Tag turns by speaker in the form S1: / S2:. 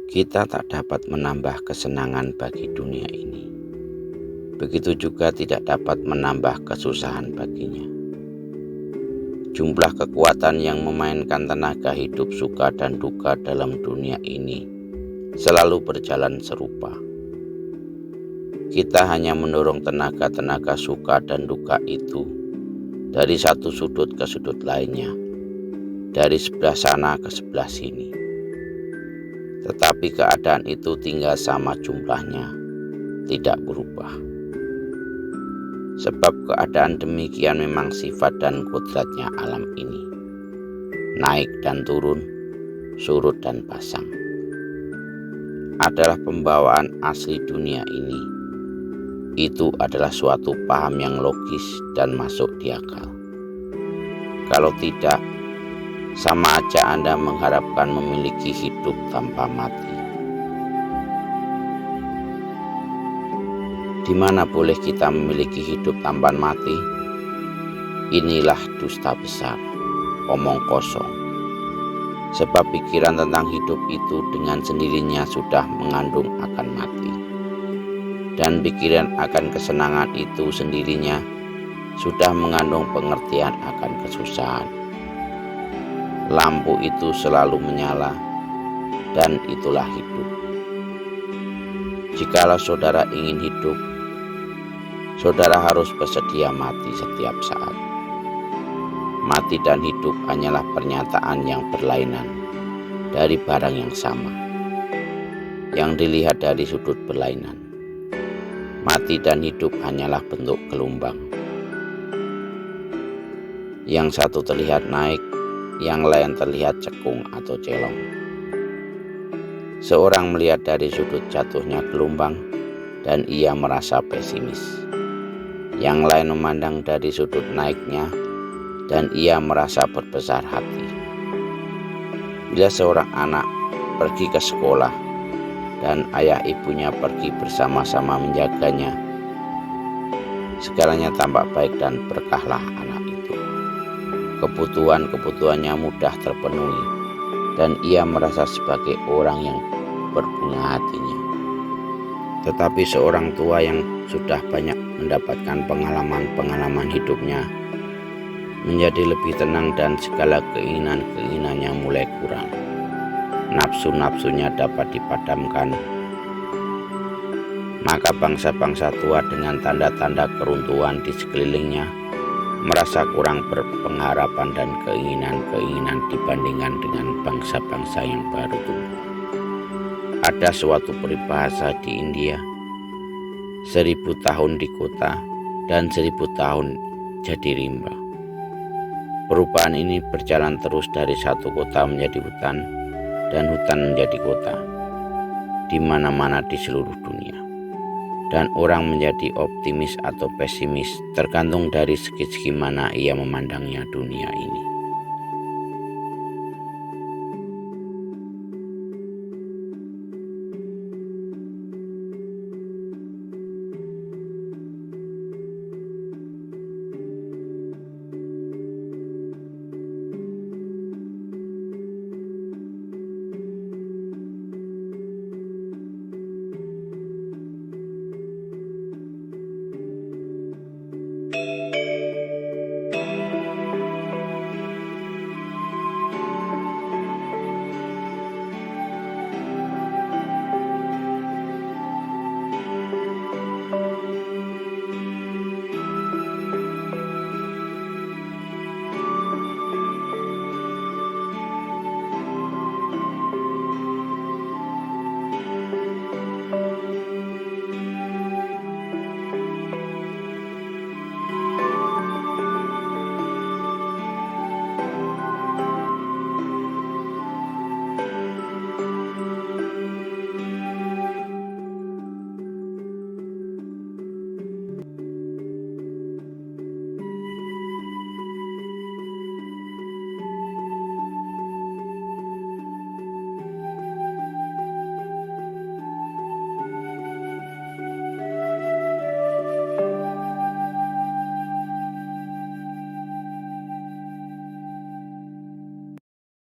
S1: Kita tak dapat menambah kesenangan bagi dunia ini. Begitu juga tidak dapat menambah kesusahan baginya. Jumlah kekuatan yang memainkan tenaga hidup suka dan duka dalam dunia ini selalu berjalan serupa. Kita hanya mendorong tenaga-tenaga suka dan duka itu dari satu sudut ke sudut lainnya, dari sebelah sana ke sebelah sini. Tetapi keadaan itu tinggal sama jumlahnya, tidak berubah. Sebab keadaan demikian memang sifat dan kodratnya alam ini. Naik dan turun, surut dan pasang, adalah pembawaan asli dunia ini. Itu adalah suatu paham yang logis dan masuk di akal. Kalau tidak, sama aja Anda mengharapkan memiliki hidup tanpa mati. Di mana boleh kita memiliki hidup tanpa mati? Inilah dusta besar, omong kosong. Sebab pikiran tentang hidup itu dengan sendirinya sudah mengandung akan mati. Dan pikiran akan kesenangan itu sendirinya sudah mengandung pengertian akan kesusahan. Lampu itu selalu menyala, dan itulah hidup. Jikalau saudara ingin hidup, saudara harus bersedia mati setiap saat. Mati dan hidup hanyalah pernyataan yang berlainan dari barang yang sama, yang dilihat dari sudut berlainan. Mati dan hidup hanyalah bentuk gelombang. Yang satu terlihat naik, yang lain terlihat cekung atau celong. Seorang melihat dari sudut jatuhnya gelombang dan ia merasa pesimis. Yang lain memandang dari sudut naiknya dan ia merasa berbesar hati. Bila seorang anak pergi ke sekolah dan ayah ibunya pergi bersama-sama menjaganya, segalanya tampak baik dan berkahlah anak itu. Kebutuhannya mudah terpenuhi dan ia merasa sebagai orang yang berbunga hatinya. Tetapi seorang tua yang sudah banyak mendapatkan pengalaman hidupnya menjadi lebih tenang dan segala keinginan-keinginannya mulai kurang. Nafsu-nafsunya dapat dipadamkan. Maka bangsa-bangsa tua dengan tanda-tanda keruntuhan di sekelilingnya merasa kurang berpengharapan dan keinginan-keinginan dibandingkan dengan bangsa-bangsa yang baru tumbuh. Ada suatu peribahasa di India, 1000 tahun di kota dan 1000 tahun jadi rimba. Perubahan ini berjalan terus dari satu kota menjadi hutan dan hutan menjadi kota, di mana-mana di seluruh dunia. Dan orang menjadi optimis atau pesimis tergantung dari segi mana ia memandangnya dunia ini.